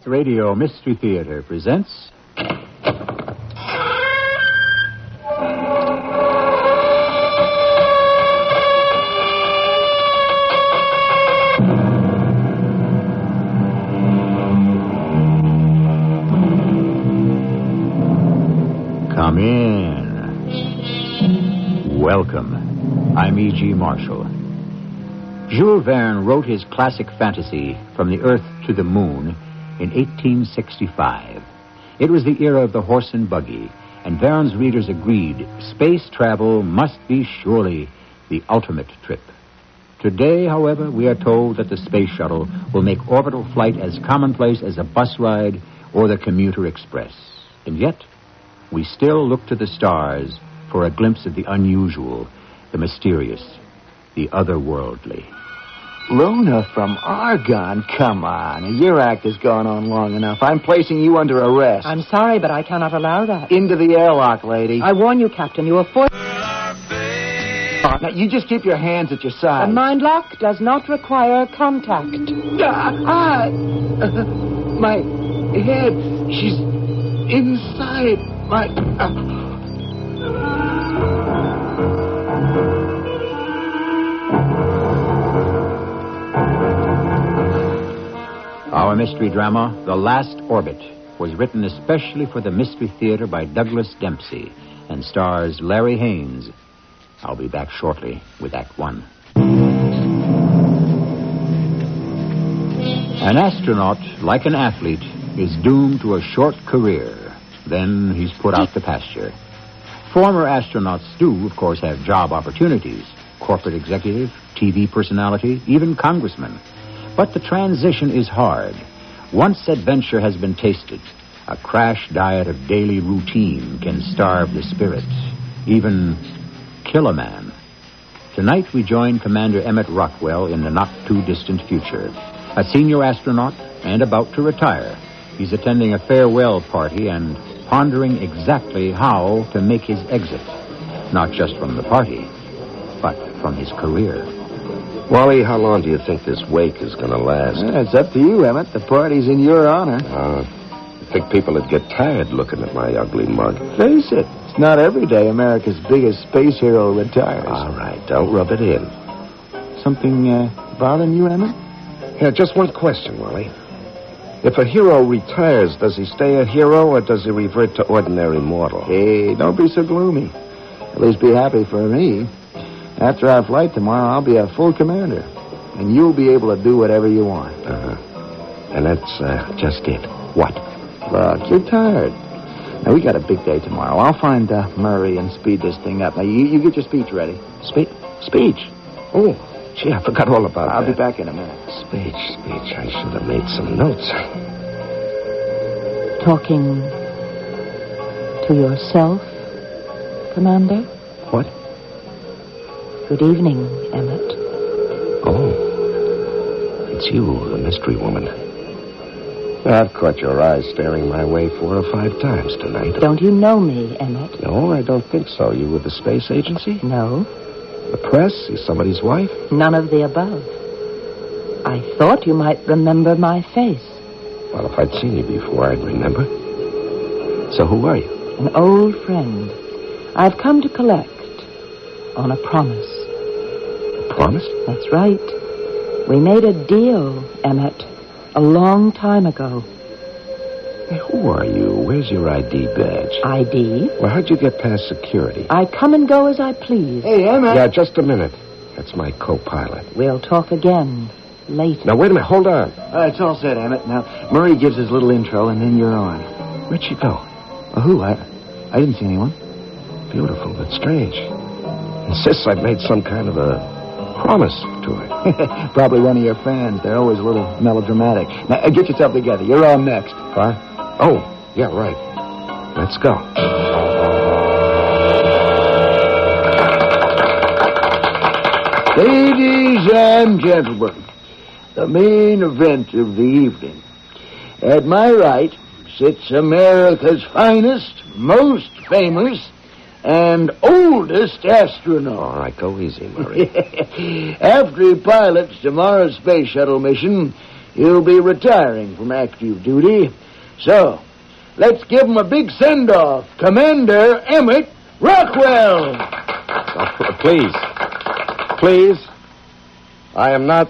Radio Mystery Theater presents... Come in. Welcome. I'm E.G. Marshall. Jules Verne wrote his classic fantasy, From the Earth to the Moon, in 1865. It was the era of the horse and buggy, and Verne's readers agreed space travel must be surely the ultimate trip. Today, however, we are told that the space shuttle will make orbital flight as commonplace as a bus ride or the commuter express. And yet, we still look to the stars for a glimpse of the unusual, the mysterious, the otherworldly. Luna from Argonne? Come on. Your act has gone on long enough. I'm placing you under arrest. I'm sorry, but I cannot allow that. Into the airlock, lady. I warn you, Captain, you are forced... Now, you just keep your hands at your sides. A mind lock does not require contact. My head, she's inside my... Our mystery drama, The Last Orbit, was written especially for the Mystery Theater by Douglas Dempsey and stars Larry Haynes. I'll be back shortly with Act One. An astronaut, like an athlete, is doomed to a short career. Then he's put out to pasture. Former astronauts do, of course, have job opportunities. Corporate executive, TV personality, even congressman. But the transition is hard. Once adventure has been tasted, a crash diet of daily routine can starve the spirit, even kill a man. Tonight we join Commander Emmett Rockwell in the not-too-distant future. A senior astronaut and about to retire. He's attending a farewell party and pondering exactly how to make his exit. Not just from the party, but from his career. Wally, how long do you think this wake is going to last? It's up to you, Emmett. The party's in your honor. I think people would get tired looking at my ugly mug. Face it, it's not every day America's biggest space hero retires. All right, don't rub it in. Something bothering you, Emmett? Yeah, just one question, Wally. If a hero retires, does he stay a hero or does he revert to ordinary mortal? Hey, don't be so gloomy. At least be happy for me. After our flight tomorrow, I'll be a full commander. And you'll be able to do whatever you want. And that's just it. What? Look, you're tired. Now, we got a big day tomorrow. I'll find Murray and speed this thing up. Now, you get your speech ready. Speech? Oh, gee, I forgot all about that. I'll be back in a minute. Speech. I should have made some notes. Talking to yourself, Commander? What? Good evening, Emmett. Oh, it's you, the mystery woman. I've caught your eyes staring my way 4 or 5 times tonight. Don't you know me, Emmett? No, I don't think so. You with the space agency? No. The press? You somebody's wife? None of the above. I thought you might remember my face. Well, if I'd seen you before, I'd remember. So who are you? An old friend. I've come to collect on a promise. A promise? That's right. We made a deal, Emmett, a long time ago. Hey, who are you? Where's your ID badge? ID? Well, how'd you get past security? I come and go as I please. Hey, Emmett. Yeah, just a minute. That's my co-pilot. We'll talk again later. Now, wait a minute. Hold on. It's all set, Emmett. Now, Murray gives his little intro, and then you're on. Where'd she go? Who? I didn't see anyone. Beautiful, but strange. Insists I've made some kind of a promise to her. Probably one of your fans. They're always a little melodramatic. Now, get yourself together. You're on next. What? Oh, yeah, right. Let's go. Ladies and gentlemen, the main event of the evening. At my right sits America's finest, most famous, and oldest astronaut. All right, go easy, Murray. After he pilots tomorrow's space shuttle mission, He'll be retiring from active duty. So, let's give him a big send-off. Commander Emmett Rockwell. Please. I am not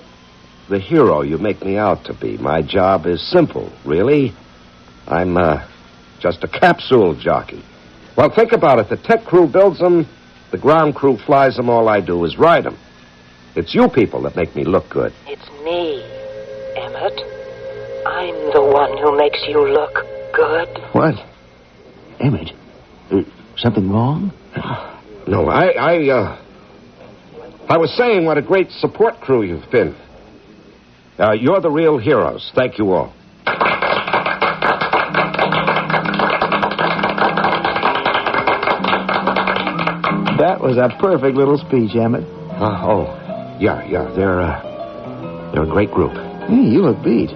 the hero you make me out to be. My job is simple, really. I'm just a capsule jockey. Well, think about it. The tech crew builds them, the ground crew flies them. All I do is ride them. It's you people that make me look good. It's me, Emmett. I'm the one who makes you look good. What? Emmett? Something wrong? No, I was saying what a great support crew you've been. You're the real heroes. Thank you all. That was a perfect little speech, Emmett. Yeah. They're a great group. Hey, you look beat.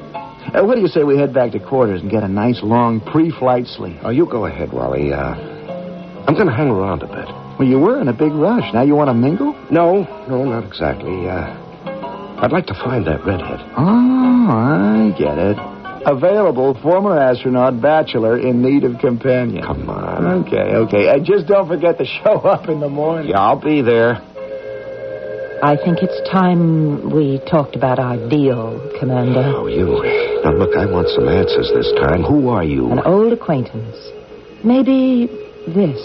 What do you say we head back to quarters and get a nice, long pre-flight sleep? Oh, you go ahead, Wally. I'm going to hang around a bit. Well, you were in a big rush. Now you want to mingle? No, not exactly. I'd like to find that redhead. Oh, I get it. Available former astronaut, bachelor, in need of companion. Come on. Okay. Just don't forget to show up in the morning. Yeah, I'll be there. I think it's time we talked about our deal, Commander. Oh, you. Now, look, I want some answers this time. Who are you? An old acquaintance. Maybe this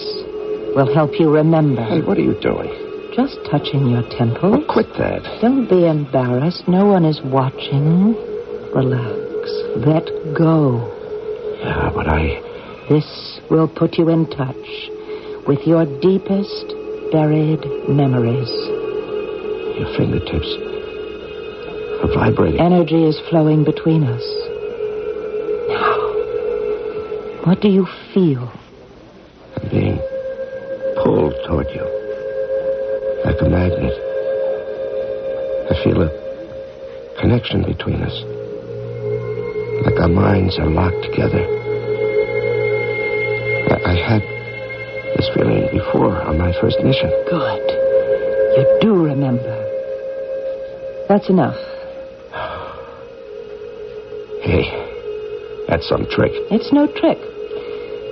will help you remember. Hey, what are you doing? Just touching your temples. Oh, quit that. Don't be embarrassed. No one is watching. Relax. Let go. Yeah, but This will put you in touch with your deepest buried memories. Your fingertips are vibrating. Energy is flowing between us. Now, what do you feel? I'm being pulled toward you. Like a magnet. I feel a connection between us. Like our minds are locked together. I had this feeling before on my first mission. Good. You do remember. That's enough. Hey, that's some trick. It's no trick.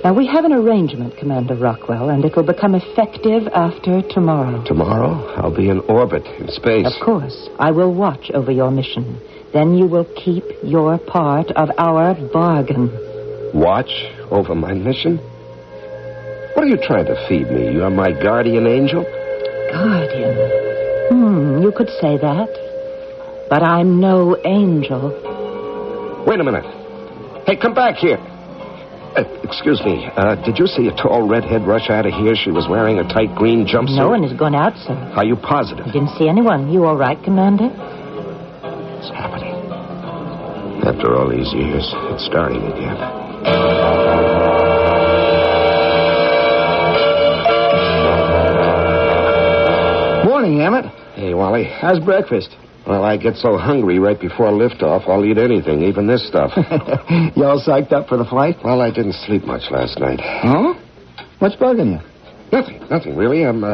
Now, we have an arrangement, Commander Rockwell, and it will become effective after tomorrow. Tomorrow, I'll be in orbit in space. Of course. I will watch over your mission. Then you will keep your part of our bargain. Watch over my mission? What are you trying to feed me? You're my guardian angel? Guardian. You could say that. But I'm no angel. Wait a minute. Hey, come back here. Excuse me. Did you see a tall redhead rush out of here? She was wearing a tight green jumpsuit. No one has gone out, sir. Are you positive? I didn't see anyone. You all right, Commander? It's happening. After all these years, it's starting again. Morning, Emmett. Hey, Wally. How's breakfast? Well, I get so hungry right before liftoff, I'll eat anything, even this stuff. You all psyched up for the flight? Well, I didn't sleep much last night. Huh? What's bugging you? Nothing really. I'm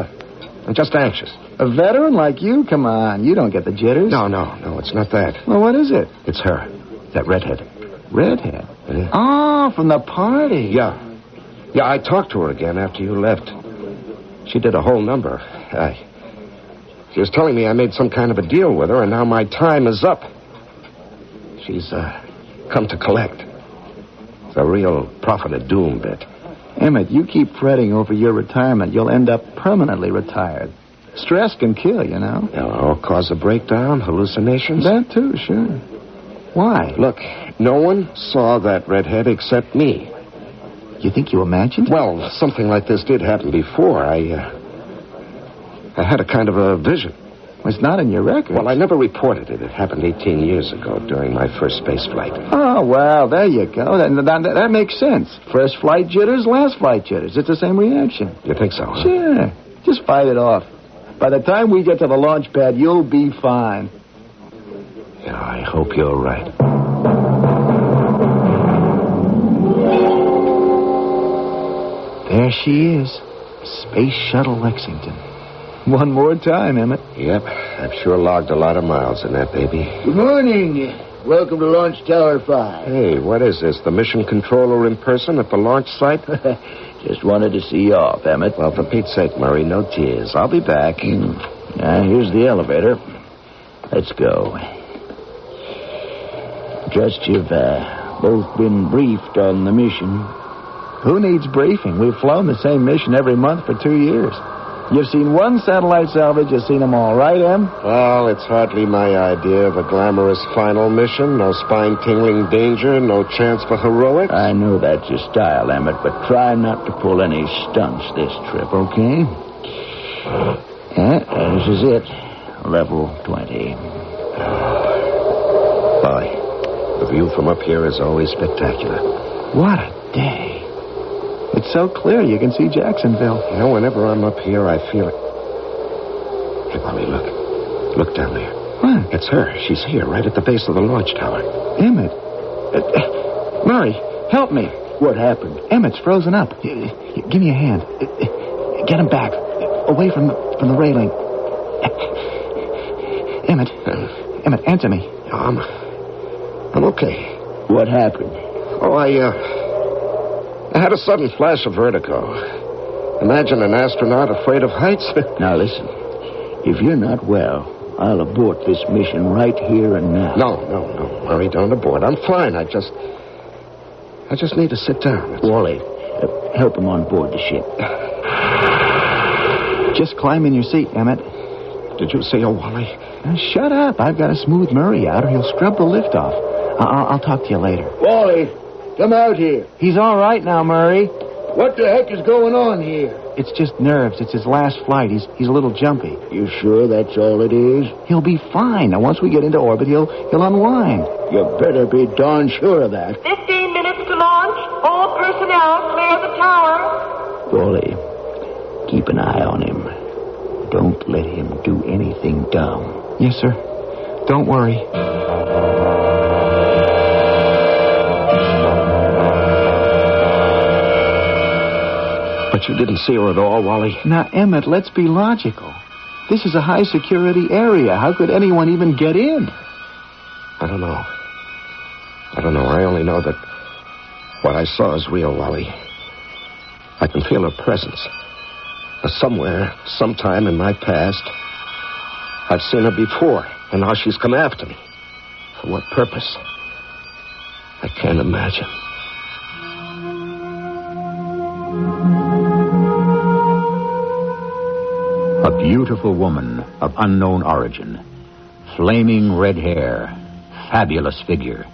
just anxious. A veteran like you? Come on, you don't get the jitters. No, it's not that. Well, what is it? It's her. That redhead. Redhead? Yeah. Oh, from the party. Yeah, I talked to her again after you left. She did a whole number. She was telling me I made some kind of a deal with her, and now my time is up. She's come to collect. It's a real prophet of doom bit. Emmett, you keep fretting over your retirement, you'll end up permanently retired. Stress can kill, you know. Or cause a breakdown, hallucinations. That too, sure. Why? Look, no one saw that redhead except me. You think you imagined it? Well, something like this did happen before. I had a kind of a vision. It's not in your record. Well, I never reported it. It happened 18 years ago during my first space flight. Oh, well, there you go. That makes sense. First flight jitters, last flight jitters. It's the same reaction. You think so, huh? Sure. Just fight it off. By the time we get to the launch pad, you'll be fine. Yeah, I hope you're right. There she is. Space Shuttle Lexington. One more time, Emmett. Yep, I've sure logged a lot of miles in that baby. Good morning. Welcome to Launch Tower 5. Hey, what is this? The mission controller in person at the launch site? Just wanted to see you off, Emmett. Well, for Pete's sake, Murray, no tears. I'll be back. Here's the elevator. Let's go. Trust you've both been briefed on the mission. Who needs briefing? We've flown the same mission every month for 2 years. You've seen one satellite salvage, you've seen them all, right, Em? Well, it's hardly my idea of a glamorous final mission. No spine-tingling danger, no chance for heroics. I know that's your style, Emmett, but try not to pull any stunts this trip, okay? This is it. Level 20. Boy, the view from up here is always spectacular. What a day. It's so clear you can see Jacksonville. You know, whenever I'm up here, I feel it. Hey, Wally, look. Look down there. What? It's her. She's here, right at the base of the launch tower. Emmett. Murray, help me. What happened? Emmett's frozen up. Give me a hand. Get him back. Away from the railing. Emmett. Emmett, answer me. I'm okay. What happened? Oh, I had a sudden flash of vertigo. Imagine an astronaut afraid of heights. Now, listen. If you're not well, I'll abort this mission right here and now. No, Murray, don't abort. I'm fine. I just need to sit down. Wally, help him on board the ship. Just climb in your seat, Emmett. Did you say, Wally? Now, shut up. I've got to smooth Murray out or he'll scrub the lift off. I'll talk to you later. Wally, come out here. He's all right now, Murray. What the heck is going on here? It's just nerves. It's his last flight. He's a little jumpy. You sure that's all it is? He'll be fine. Now, once we get into orbit, he'll unwind. You better be darn sure of that. 15 minutes to launch. All personnel clear the tower. Wally, keep an eye on him. Don't let him do anything dumb. Yes, sir. Don't worry. But you didn't see her at all, Wally? Now, Emmett, let's be logical. This is a high-security area. How could anyone even get in? I don't know. I only know that what I saw is real, Wally. I can feel her presence. Somewhere, sometime in my past, I've seen her before, and now she's come after me. For what purpose? I can't imagine. A beautiful woman of unknown origin, flaming red hair, fabulous figure,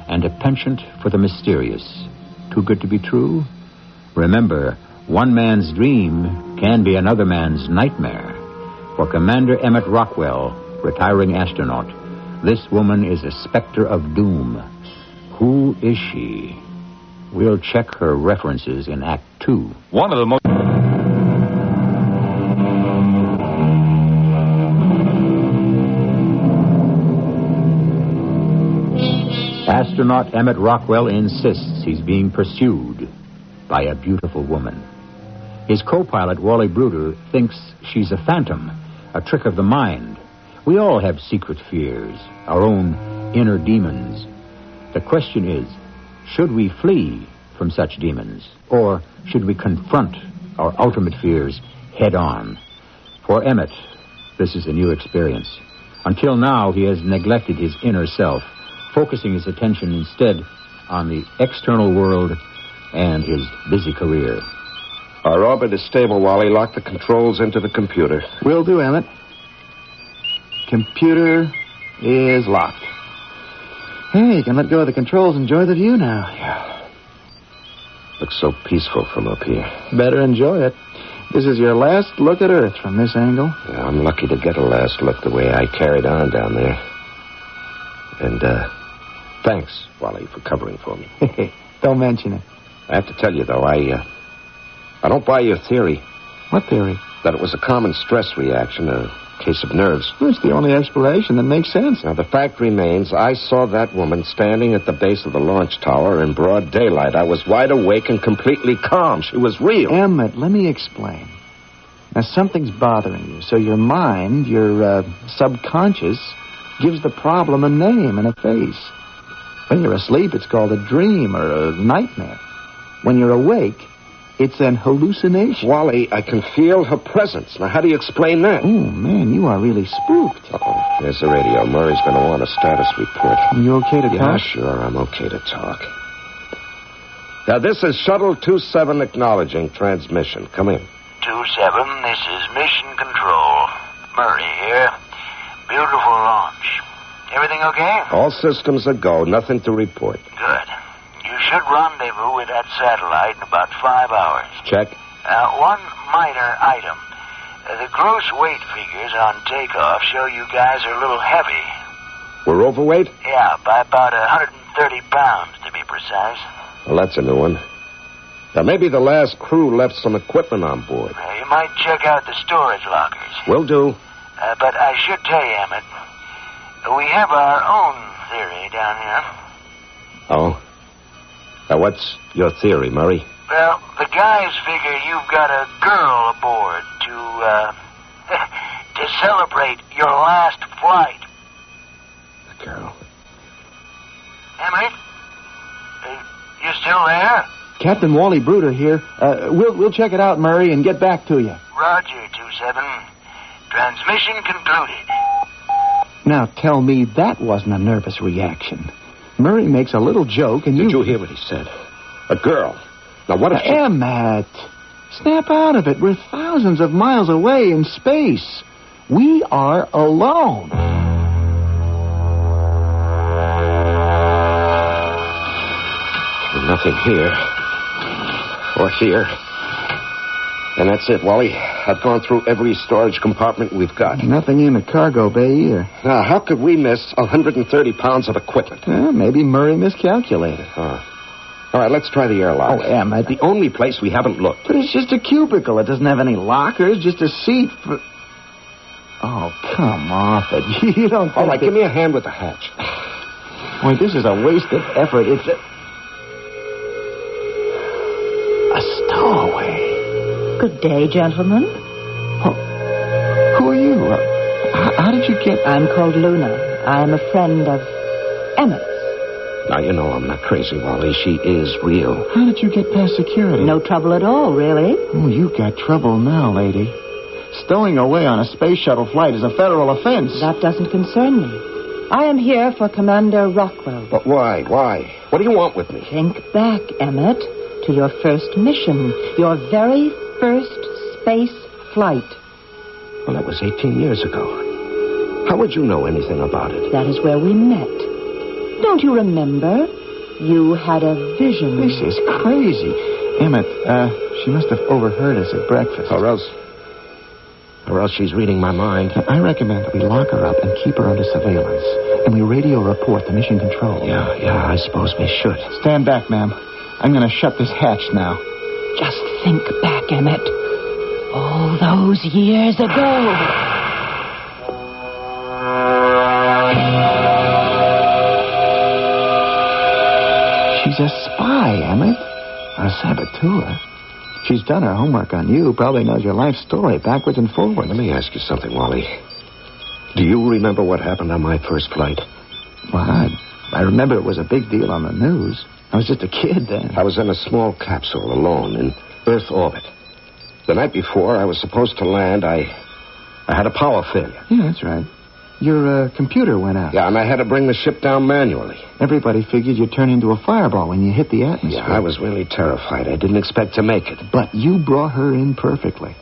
and a penchant for the mysterious. Too good to be true? Remember, one man's dream can be another man's nightmare. For Commander Emmett Rockwell, retiring astronaut, this woman is a specter of doom. Who is she? We'll check her references in Act 2. One of the most... Astronaut Emmett Rockwell insists he's being pursued by a beautiful woman. His co-pilot, Wally Bruder, thinks she's a phantom, a trick of the mind. We all have secret fears, our own inner demons. The question is, should we flee from such demons, or should we confront our ultimate fears head on? For Emmett, this is a new experience. Until now, he has neglected his inner self, focusing his attention instead on the external world and his busy career. Our orbit is stable, Wally. Lock the controls into the computer. Will do, Emmett. Computer is locked. Hey, you can let go of the controls and enjoy the view now. Yeah. Looks so peaceful from up here. Better enjoy it. This is your last look at Earth from this angle. Yeah, I'm lucky to get a last look the way I carried on down there. And, thanks, Wally, for covering for me. Don't mention it. I have to tell you, though, I don't buy your theory. What theory? That it was a common stress reaction, a case of nerves. Well, it's the only explanation that makes sense. Now, the fact remains, I saw that woman standing at the base of the launch tower in broad daylight. I was wide awake and completely calm. She was real. Emmett, let me explain. Now, something's bothering you, so your mind, your subconscious, gives the problem a name and a face. When you're asleep, it's called a dream or a nightmare. When you're awake, it's an hallucination. Wally, I can feel her presence. Now, how do you explain that? Oh, man, you are really spooked. Uh-oh. Here's the radio. Murray's going to want a status report. You okay to talk? Yeah, sure, I'm okay to talk. Now, this is Shuttle 27 acknowledging transmission. Come in. 27, this is Mission Control. Murray here. Beautiful launch. Everything okay? All systems a go. Nothing to report. Good. You should rendezvous with that satellite in about 5 hours. Check. One minor item. The gross weight figures on takeoff show you guys are a little heavy. We're overweight? Yeah, by about 130 pounds, to be precise. Well, that's a new one. Now, maybe the last crew left some equipment on board. You might check out the storage lockers. Will do. But I should tell you, Emmett, we have our own theory down here. Oh? Now, what's your theory, Murray? Well, the guys figure you've got a girl aboard to celebrate your last flight. A girl? Emmett? You still there? Captain Wally Bruder here. We'll check it out, Murray, and get back to you. Roger, 27. Transmission concluded. Now, tell me that wasn't a nervous reaction. Murray makes a little joke, and Did you hear what he said? A girl. Now, what if she... Emmett, snap out of it. We're thousands of miles away in space. We are alone. Nothing here. Or here. And that's it, Wally. I've gone through every storage compartment we've got. Nothing in the cargo bay either. Now, how could we miss 130 pounds of equipment? Well, maybe Murray miscalculated. All right, let's try the airlock. Oh, Emmett. The only place we haven't looked. But it's just a cubicle. It doesn't have any lockers, just a seat for... Oh, come off it. You don't think All right, give me a hand with the hatch. Boy, this is a waste of effort. It's a stowaway. Good day, gentlemen. Oh, who are you? How did you get... I'm called Luna. I'm a friend of Emmett's. Now, you know I'm not crazy, Wally. She is real. How did you get past security? No trouble at all, really. Oh, you got trouble now, lady. Stowing away on a space shuttle flight is a federal offense. That doesn't concern me. I am here for Commander Rockwell. But why? Why? What do you want with me? Think back, Emmett, to your first mission. Your very first space flight. Well, that was 18 years ago. How would you know anything about it? That is where we met. Don't you remember? You had a vision. This is crazy. Emmett, she must have overheard us at breakfast. Or else she's reading my mind. I recommend we lock her up and keep her under surveillance. And we radio report to Mission Control. Yeah, I suppose we should. Stand back, ma'am. I'm going to shut this hatch now. Just think back, Emmett. All those years ago. She's a spy, Emmett. A saboteur. She's done her homework on you, probably knows your life story backwards and forwards. Let me ask you something, Wally. Do you remember what happened on my first flight? Well, I remember it was a big deal on the news. I was just a kid then. I was in a small capsule alone in Earth orbit. The night before I was supposed to land, I had a power failure. Yeah, that's right. Your computer went out. Yeah, and I had to bring the ship down manually. Everybody figured you'd turn into a fireball when you hit the atmosphere. Yeah, I was really terrified. I didn't expect to make it. But you brought her in perfectly.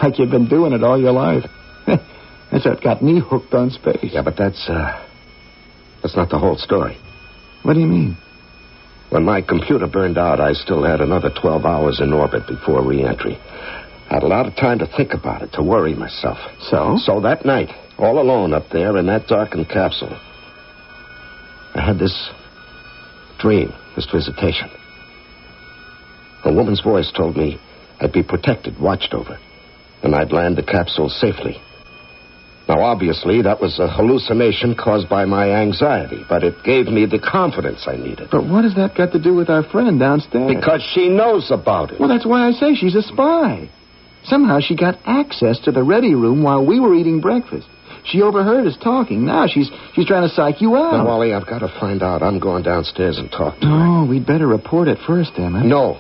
Like you'd been doing it all your life. That's what got me hooked on space. Yeah, but that's not the whole story. What do you mean? When my computer burned out, I still had another 12 hours in orbit before re-entry. I had a lot of time to think about it, to worry myself. So? So that night, all alone up there in that darkened capsule, I had this dream, this visitation. A woman's voice told me I'd be protected, watched over, and I'd land the capsule safely. Now, obviously, that was a hallucination caused by my anxiety, but it gave me the confidence I needed. But what has that got to do with our friend downstairs? Because she knows about it. Well, that's why I say she's a spy. Somehow she got access to the ready room while we were eating breakfast. She overheard us talking. Now she's trying to psych you out. Now, Wally, I've got to find out. I'm going downstairs and talk to her. No, we'd better report it first, Emmett. No,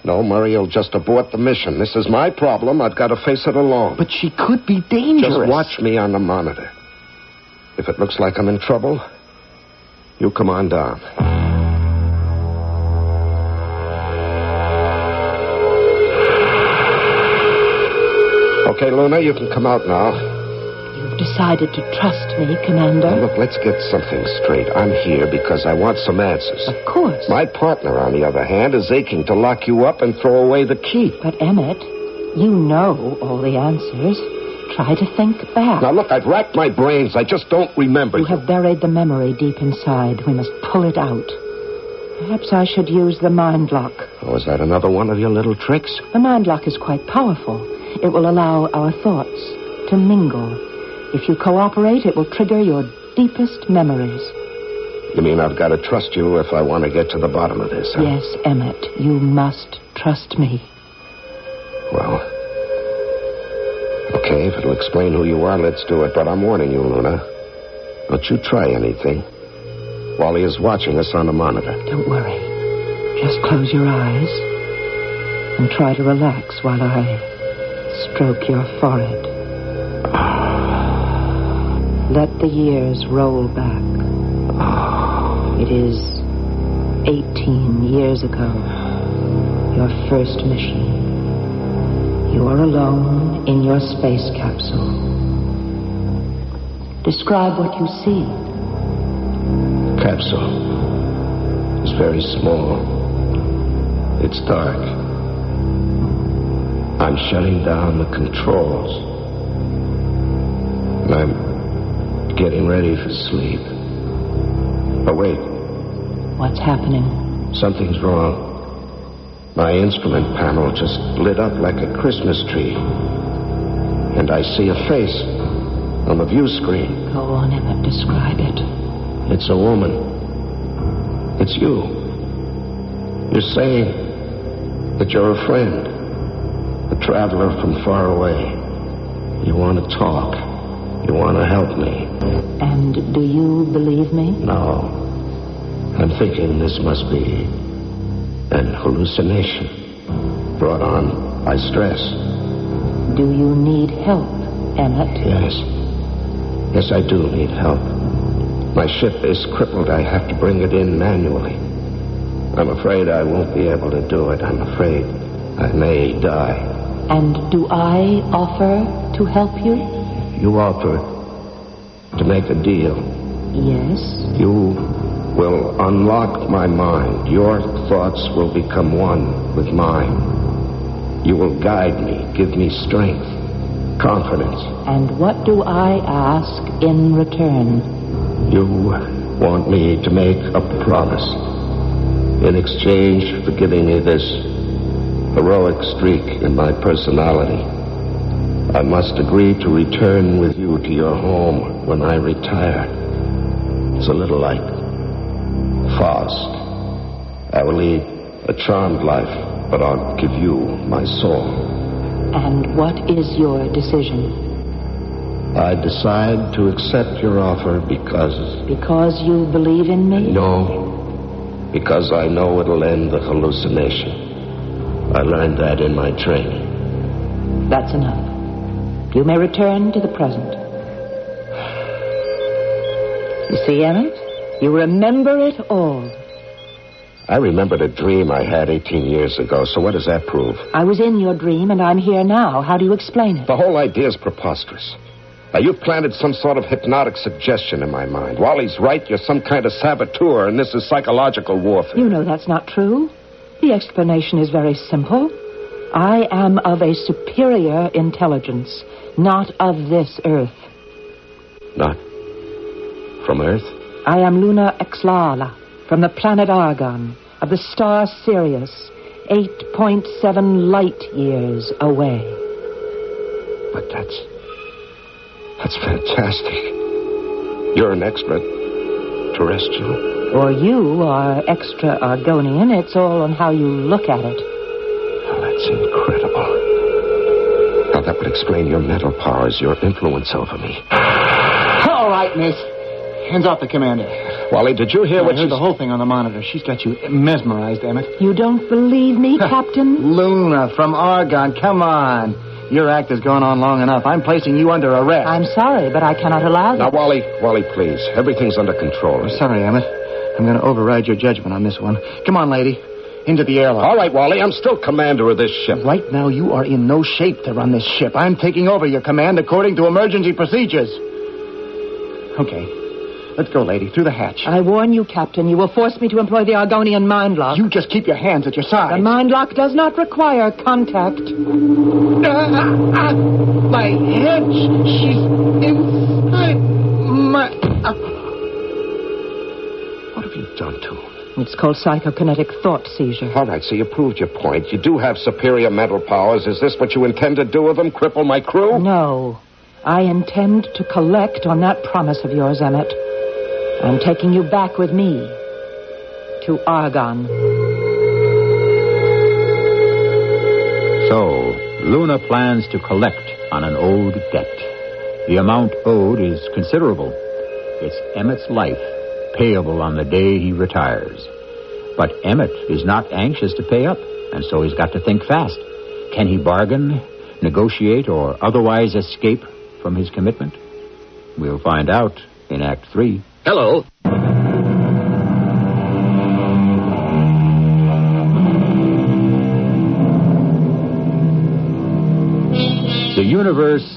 Murray will just abort the mission. This is my problem. I've got to face it alone. But she could be dangerous. Just watch me on the monitor. If it looks like I'm in trouble, you come on down. Okay, Luna, you can come out now. You've decided to trust me, Commander? Now, look, let's get something straight. I'm here because I want some answers. Of course. My partner, on the other hand, is aching to lock you up and throw away the key. But, Emmett, you know all the answers. Try to think back. Now, look, I've racked my brains. I just don't remember. You have buried the memory deep inside. We must pull it out. Perhaps I should use the mind lock. Oh, is that another one of your little tricks? The mind lock is quite powerful. It will allow our thoughts to mingle. If you cooperate, it will trigger your deepest memories. You mean I've got to trust you if I want to get to the bottom of this, huh? Yes, Emmett, you must trust me. Well, okay, if it'll explain who you are, let's do it. But I'm warning you, Luna. Don't you try anything. Wally is watching us on the monitor. Don't worry. Just close your eyes and try to relax while I stroke your forehead. Let the years roll back. It is 18 years ago. Your first mission. You are alone in your space capsule. Describe what you see. The capsule is very small. It's dark. I'm shutting down the controls. And I'm getting ready for sleep. But wait. What's happening? Something's wrong. My instrument panel just lit up like a Christmas tree. And I see a face on the view screen. Go on, Emmett. Describe it. It's a woman. It's you. You're saying that you're a friend. A traveler from far away. You want to talk. You want to help me. And do you believe me? No. I'm thinking this must be an hallucination brought on by stress. Do you need help, Emmett? Yes. Yes, I do need help. My ship is crippled. I have to bring it in manually. I'm afraid I won't be able to do it. I'm afraid I may die. And do I offer to help you? You offer to make a deal. Yes. You will unlock my mind. Your thoughts will become one with mine. You will guide me, give me strength, confidence. And what do I ask in return? You want me to make a promise. In exchange for giving me this heroic streak in my personality, I must agree to return with you to your home when I retire. It's a little like Faust. I will lead a charmed life, but I'll give you my soul. And what is your decision? I decide to accept your offer because... Because you believe in me? No, because I know it'll end the hallucination. I learned that in my training. That's enough. You may return to the present. You see, Emmett? You remember it all. I remembered a dream I had 18 years ago, so what does that prove? I was in your dream, and I'm here now. How do you explain it? The whole idea is preposterous. Now, you've planted some sort of hypnotic suggestion in my mind. Wally's right, you're some kind of saboteur, and this is psychological warfare. You know that's not true. The explanation is very simple. I am of a superior intelligence, not of this Earth. Not from Earth? I am Luna Exlala, from the planet Argon, of the star Sirius, 8.7 light years away. But that's fantastic. You're an extraterrestrial. Or you are extra Argonian. It's all on how you look at it. Oh, that's incredible. Well, that would explain your mental powers, your influence over me. All right, miss. Hands off the commander. Wally, did you hear I what heard the whole thing on the monitor. She's got you mesmerized, Emmett. You don't believe me, Captain? Luna from Argonne, come on. Your act has gone on long enough. I'm placing you under arrest. I'm sorry, but I cannot allow Now, that. Wally, please. Everything's under control. I'm sorry, Emmett. I'm going to override your judgment on this one. Come on, lady. Into the airlock. All right, Wally, I'm still commander of this ship. Right now, you are in no shape to run this ship. I'm taking over your command according to emergency procedures. Okay. Let's go, lady. Through the hatch. I warn you, Captain, you will force me to employ the Argonian mind lock. You just keep your hands at your sides. The mind lock does not require contact. My head. She's inside my... What have you done to him? It's called psychokinetic thought seizure. All right, so you proved your point. You do have superior mental powers. Is this what you intend to do with them? Cripple my crew? No. I intend to collect on that promise of yours, Emmett. I'm taking you back with me to Argonne. So, Luna plans to collect on an owed debt. The amount owed is considerable. It's Emmett's life, payable on the day he retires. But Emmett is not anxious to pay up, and so he's got to think fast. Can he bargain, negotiate, or otherwise escape from his commitment? We'll find out in Act 3. Hello. The universe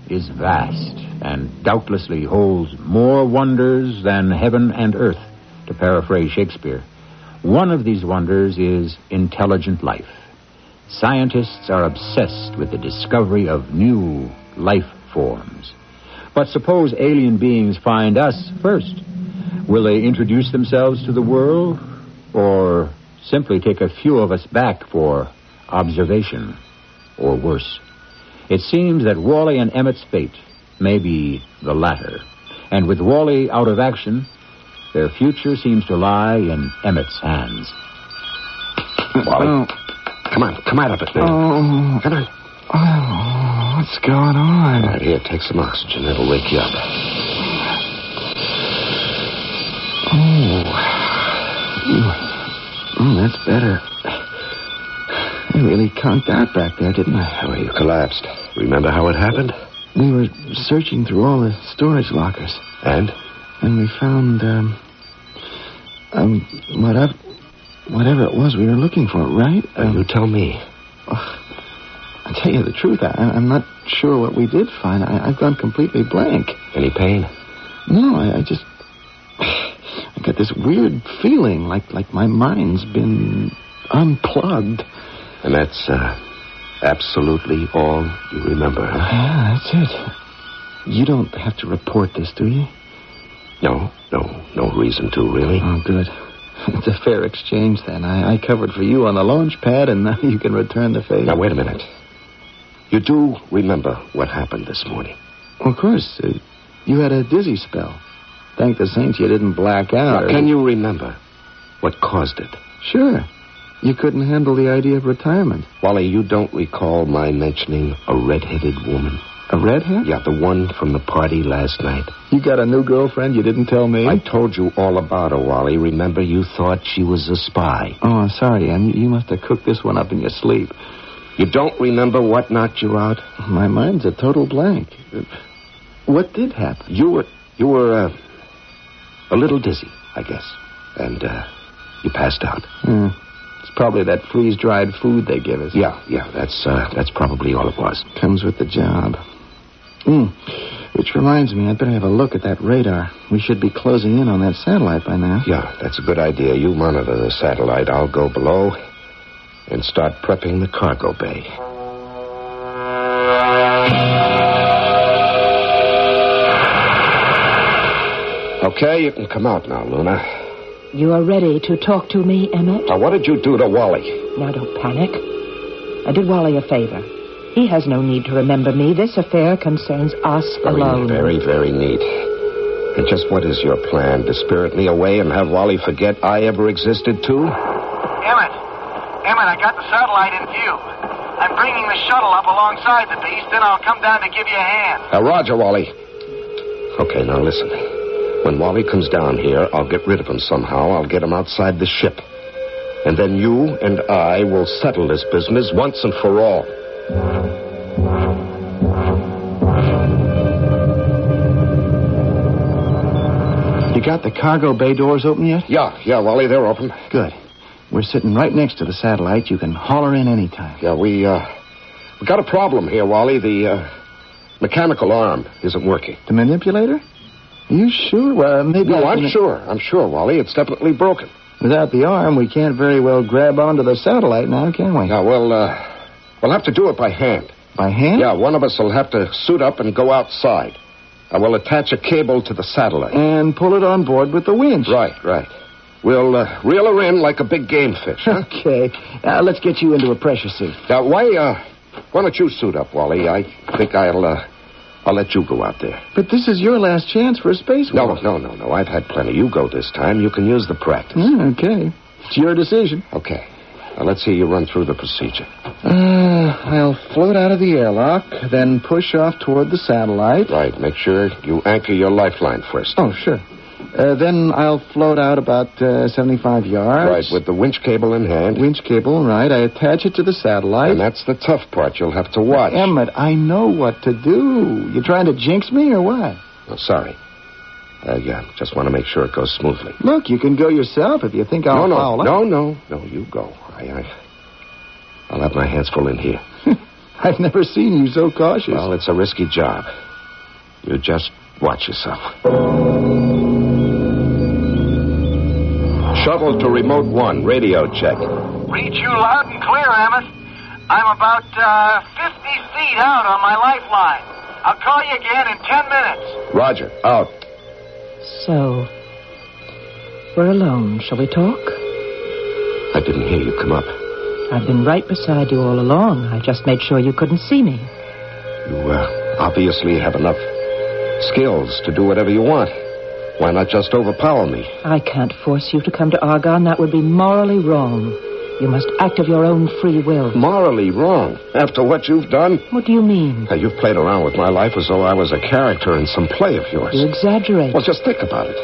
is vast and doubtlessly holds more wonders than heaven and earth, to paraphrase Shakespeare. One of these wonders is intelligent life. Scientists are obsessed with the discovery of new life forms. But suppose alien beings find us first. Will they introduce themselves to the world, or simply take a few of us back for observation, or worse? It seems that Wally and Emmett's fate may be the latter. And with Wally out of action, their future seems to lie in Emmett's hands. Wally, come on, come out of it, man. Oh. Come on. Oh, what's going on? All right, here, take some oxygen. It'll wake you up. Oh, that's better. I really conked out back there, didn't I? Well, you collapsed. Remember how it happened? We were searching through all the storage lockers. And? And we found, whatever it was we were looking for, right? You tell me. I'll tell you the truth. I'm not sure what we did find. I've gone completely blank. Any pain? No, I got this weird feeling like my mind's been unplugged. And that's absolutely all you remember, huh? Yeah, that's it. You don't have to report this, do you? No reason to, really. Oh, good. It's a fair exchange, then. I covered for you on the launch pad, and now you can return the favor. Now, wait a minute. You do remember what happened this morning? Well, of course. You had a dizzy spell. Thank the saints you didn't black out. Now, can you remember what caused it? Sure. You couldn't handle the idea of retirement. Wally, you don't recall my mentioning a red-headed woman? A redhead? Yeah, the one from the party last night. You got a new girlfriend you didn't tell me? I told you all about her, Wally. Remember, you thought she was a spy. Oh, I'm sorry, Em. You must have cooked this one up in your sleep. You don't remember what knocked you out? My mind's a total blank. What did happen? You were a little dizzy, I guess. And you passed out. It's probably that freeze-dried food they give us. Yeah, that's probably all it was. Comes with the job. Which reminds me, I'd better have a look at that radar. We should be closing in on that satellite by now. Yeah, that's a good idea. You monitor the satellite. I'll go below and start prepping the cargo bay. Okay, you can come out now, Luna. You are ready to talk to me, Emmett? Now, what did you do to Wally? Now, don't panic. I did Wally a favor. He has no need to remember me. This affair concerns us alone. Very, very neat. And just what is your plan? To spirit me away and have Wally forget I ever existed, too? Emmett, Emmett, I got the satellite in view. I'm bringing the shuttle up alongside the beast, then I'll come down to give you a hand. Roger, Wally. Okay, now listen. When Wally comes down here, I'll get rid of him somehow. I'll get him outside the ship. And then you and I will settle this business once and for all. You got the cargo bay doors open yet? Yeah, Wally, they're open. Good. We're sitting right next to the satellite. You can haul her in anytime. Yeah, we got a problem here, Wally. The mechanical arm isn't working. The manipulator? Are you sure? Well, maybe. No, I'm sure, Wally. It's definitely broken. Without the arm, we can't very well grab onto the satellite now, can we? Yeah, we'll have to do it by hand. By hand? Yeah, one of us will have to suit up and go outside. I will attach a cable to the satellite. And pull it on board with the winch. Right. We'll reel her in like a big game fish. Huh? Okay. Let's get you into a pressure suit. Why don't you suit up, Wally? I think I'll let you go out there. But this is your last chance for a spacewalk. No. I've had plenty. You go this time. You can use the practice. Okay. It's your decision. Okay. Now, let's see you run through the procedure. I'll float out of the airlock, then push off toward the satellite. Right. Make sure you anchor your lifeline first. Oh, sure. Then I'll float out about 75 yards. Right, with the winch cable in hand. Winch cable, right. I attach it to the satellite. And that's the tough part. You'll have to watch. Emmett, I know what to do. You trying to jinx me or what? Oh, sorry. Just want to make sure it goes smoothly. Look, you can go yourself if you think I'll foul up. No, you go. I'll have my hands full in here. I've never seen you so cautious. Well, it's a risky job. You just watch yourself. Shuttle to remote 1, radio check. Read you loud and clear, Emmett. I'm about 50 feet out on my lifeline. I'll call you again in 10 minutes. Roger, out. So, we're alone. Shall we talk? I didn't hear you come up. I've been right beside you all along. I just made sure you couldn't see me. You obviously have enough skills to do whatever you want. Why not just overpower me? I can't force you to come to Argonne. That would be morally wrong. You must act of your own free will. Morally wrong? After what you've done? What do you mean? You've played around with my life as though I was a character in some play of yours. You exaggerate. Well, just think about it.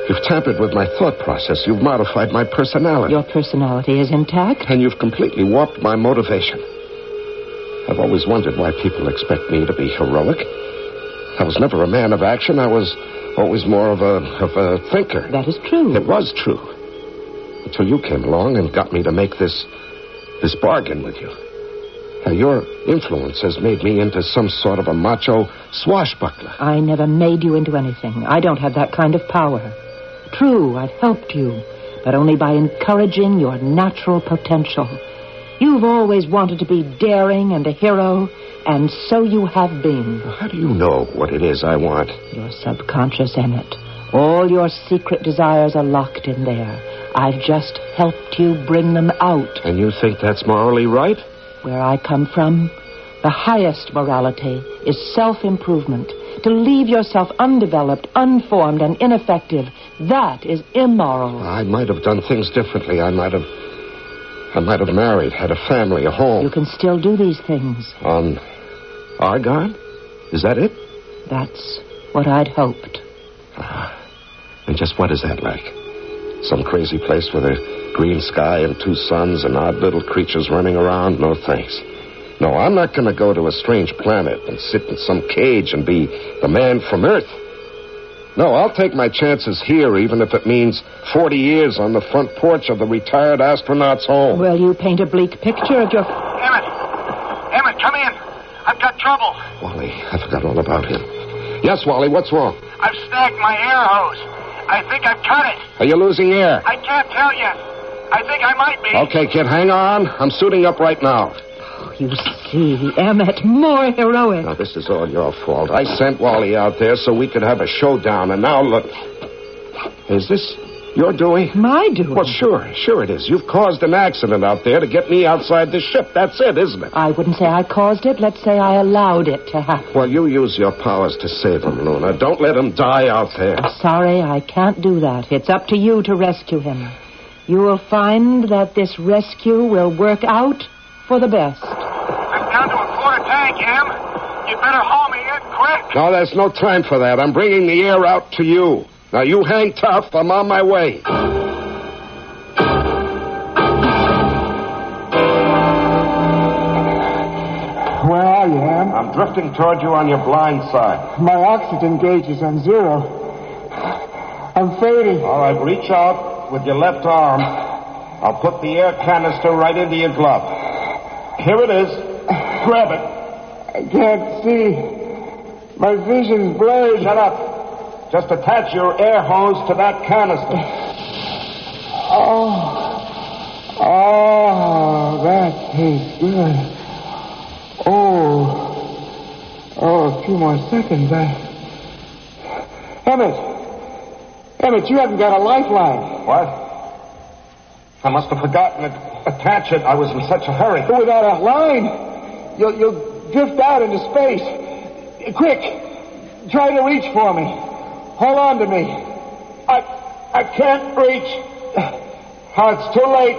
You've tampered with my thought process. You've modified my personality. Your personality is intact? And you've completely warped my motivation. I've always wondered why people expect me to be heroic. I was never a man of action. I was always more of a thinker. That is true. It was true. Until you came along and got me to make this bargain with you. Your influence has made me into some sort of a macho swashbuckler. I never made you into anything. I don't have that kind of power. True, I've helped you, but only by encouraging your natural potential. You've always wanted to be daring and a hero, and so you have been. How do you know what it is I want? Your subconscious, Emmett. All your secret desires are locked in there. I've just helped you bring them out. And you think that's morally right? Where I come from, the highest morality is self-improvement. To leave yourself undeveloped, unformed, and ineffective, that is immoral. I might have done things differently. I might have married, had a family, a home. You can still do these things. On Argonne? Is that it? That's what I'd hoped. And just what is that like? Some crazy place with a green sky and 2 suns and odd little creatures running around? No, thanks. No, I'm not going to go to a strange planet and sit in some cage and be the man from Earth. No, I'll take my chances here, even if it means 40 years on the front porch of the retired astronaut's home. Well, you paint a bleak picture of your... Emmett, come in. I've got trouble. Wally, I forgot all about him. Yes, Wally, what's wrong? I've snagged my air hose. I think I've cut it. Are you losing air? I can't tell yet. I think I might be. Okay, kid, hang on. I'm suiting up right now. You see, Emmett, more heroic. Now, this is all your fault. I sent Wally out there so we could have a showdown, and now look. Is this your doing? My doing? Well, sure it is. You've caused an accident out there to get me outside the ship. That's it, isn't it? I wouldn't say I caused it. Let's say I allowed it to happen. Well, you use your powers to save him, Luna. Don't let him die out there. I'm sorry, I can't do that. It's up to you to rescue him. you will find that this rescue will work out for the best. I'm down to a quarter tank, Em. You better haul me in quick. No, there's no time for that. I'm bringing the air out to you. Now, you hang tough. I'm on my way. Where are you, Em? I'm drifting toward you on your blind side. My oxygen gauge is on 0. I'm fading. All right, reach out with your left arm. I'll put the air canister right into your glove. Here it is. Grab it. I can't see. My vision's blurred. Shut up. Just attach your air hose to that canister. Oh, that tastes good. Oh, a few more seconds. Emmett, you haven't got a lifeline. What? I must have forgotten to attach it. I was in such a hurry. Without a line, you'll drift out into space. Quick, try to reach for me. Hold on to me. I can't reach. Oh, it's too late.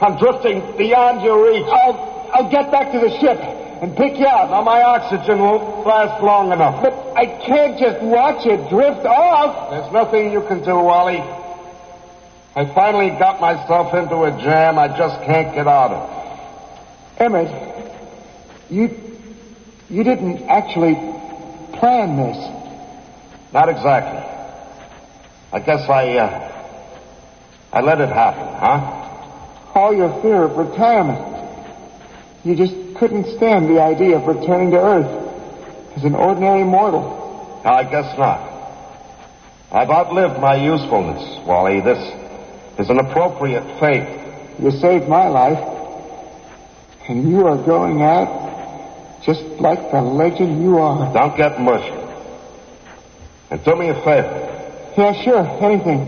I'm drifting beyond your reach. I'll get back to the ship and pick you up. Now, my oxygen won't last long enough. But I can't just watch it drift off. There's nothing you can do, Wally. I finally got myself into a jam I just can't get out of. Emmett, you didn't actually plan this. Not exactly. I guess I let it happen, huh? All your fear of retirement. You just couldn't stand the idea of returning to Earth as an ordinary mortal. No, I guess not. I've outlived my usefulness, Wally. This is an appropriate fate. You saved my life, and you are going out just like the legend you are. Don't get mushy. And do me a favor. Yeah, sure, anything.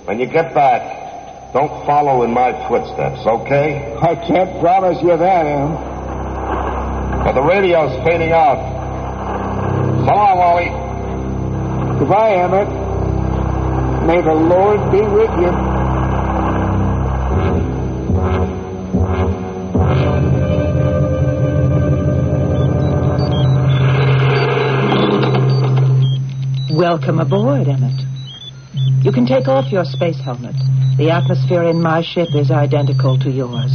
When you get back, don't follow in my footsteps, okay? I can't promise you that, Em. But the radio's fading out. So long, Wally. Goodbye, Emmett. May the Lord be with you. Welcome aboard, Emmett. You can take off your space helmet. The atmosphere in my ship is identical to yours.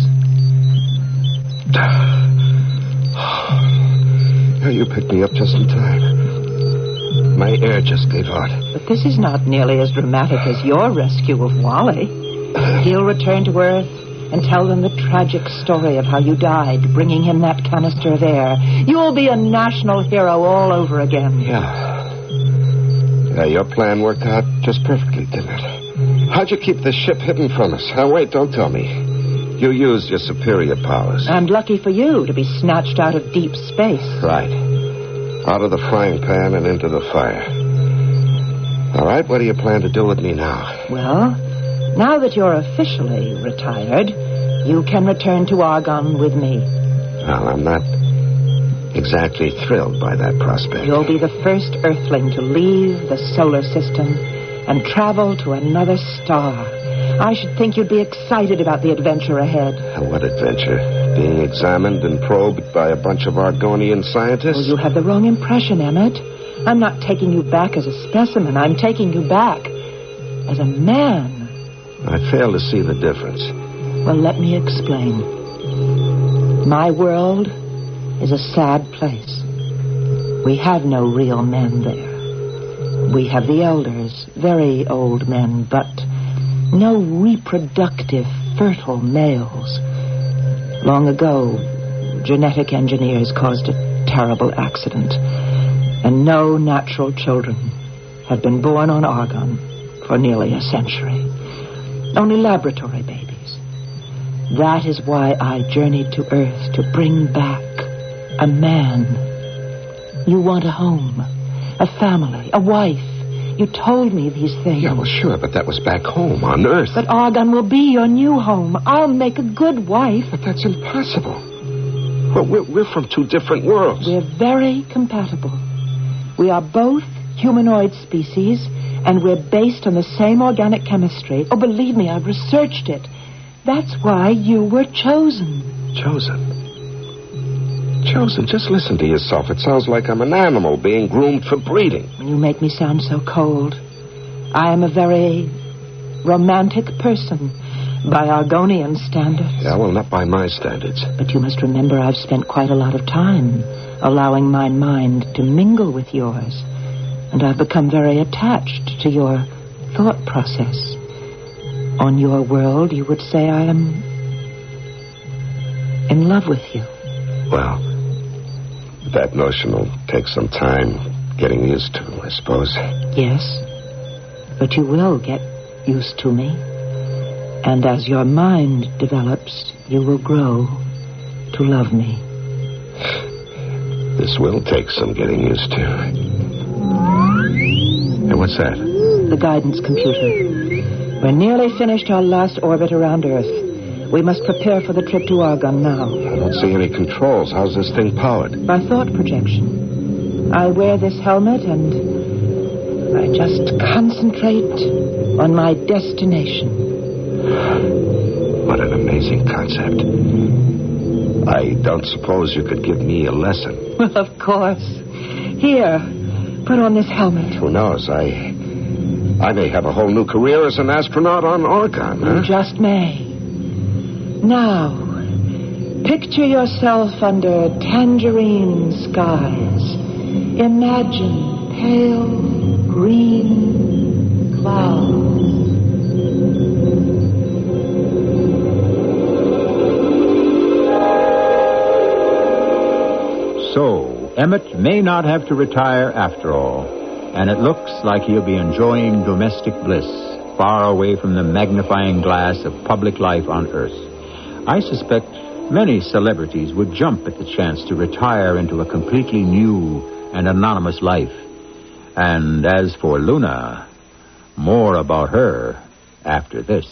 You picked me up just in time. My air just gave out. But this is not nearly as dramatic as your rescue of Wally. He'll return to Earth and tell them the tragic story of how you died, bringing him that canister of air. You'll be a national hero all over again. Yeah, your plan worked out just perfectly, didn't it? How'd you keep this ship hidden from us? Wait, don't tell me. You used your superior powers. And lucky for you to be snatched out of deep space. Right. Out of the frying pan and into the fire. All right, what do you plan to do with me now? Well, now that you're officially retired, you can return to Argonne with me. Well, I'm not exactly thrilled by that prospect. You'll be the first Earthling to leave the solar system and travel to another star. I should think you'd be excited about the adventure ahead. What adventure? Being examined and probed by a bunch of Argonian scientists? Well, you have the wrong impression, Emmett. I'm not taking you back as a specimen. I'm taking you back as a man. I fail to see the difference. Well, let me explain. My world is a sad place. We have no real men there. We have the elders, very old men, but no reproductive, fertile males. Long ago, genetic engineers caused a terrible accident, and no natural children have been born on Argonne for nearly a century. Only laboratory babies. That is why I journeyed to Earth to bring back a man. You want a home, a family, a wife. You told me these things. Yeah, well, sure, but that was back home on Earth. But Argonne will be your new home. I'll make a good wife. But that's impossible. Well, we're from two different worlds. We're very compatible. We are both humanoid species, And we're based on the same organic chemistry. Oh, believe me, I've researched it. That's why you were chosen. Chosen? Chosen? Just listen to yourself. It sounds like I'm an animal being groomed for breeding. You make me sound so cold. I am a very romantic person by Argonian standards. Yeah, well, not by my standards. But you must remember I've spent quite a lot of time allowing my mind to mingle with yours. And I've become very attached to your thought process. On your world, you would say I am in love with you. Well, that notion will take some time getting used to, I suppose. Yes, but you will get used to me. And as your mind develops, you will grow to love me. This will take some getting used to. Hey, what's that? The guidance computer. We're nearly finished our last orbit around Earth. We must prepare for the trip to Argon now. I don't see any controls. How's this thing powered? By thought projection. I wear this helmet and I just concentrate on my destination. What an amazing concept. I don't suppose you could give me a lesson. Well, of course. Here, put on this helmet. Who knows? I may have a whole new career as an astronaut on Argon, huh? You just may. Now, picture yourself under tangerine skies. Imagine pale green clouds. So, Emmett may not have to retire after all, and it looks like he'll be enjoying domestic bliss, far away from the magnifying glass of public life on Earth. I suspect many celebrities would jump at the chance to retire into a completely new and anonymous life. And as for Luna, more about her after this.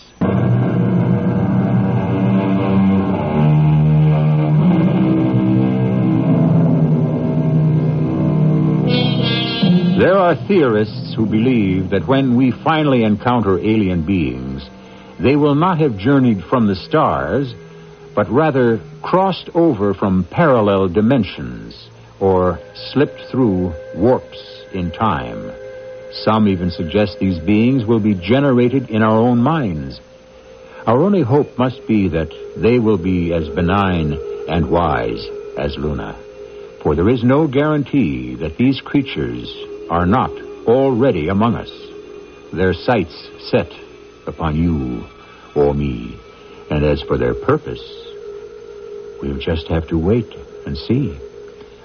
There are theorists who believe that when we finally encounter alien beings, they will not have journeyed from the stars, but rather crossed over from parallel dimensions or slipped through warps in time. Some even suggest these beings will be generated in our own minds. Our only hope must be that they will be as benign and wise as Luna, for there is no guarantee that these creatures are not already among us, their sights set upon you or me. And as for their purpose, we'll just have to wait and see.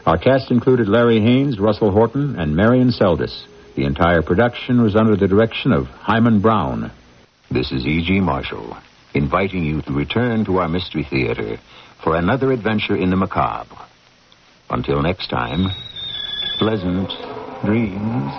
Our cast included Larry Haynes, Russell Horton, and Marion Seldes. The entire production was under the direction of Himan Brown. This is E.G. Marshall, inviting you to return to our Mystery Theater for another adventure in the macabre. Until next time, pleasant dreams.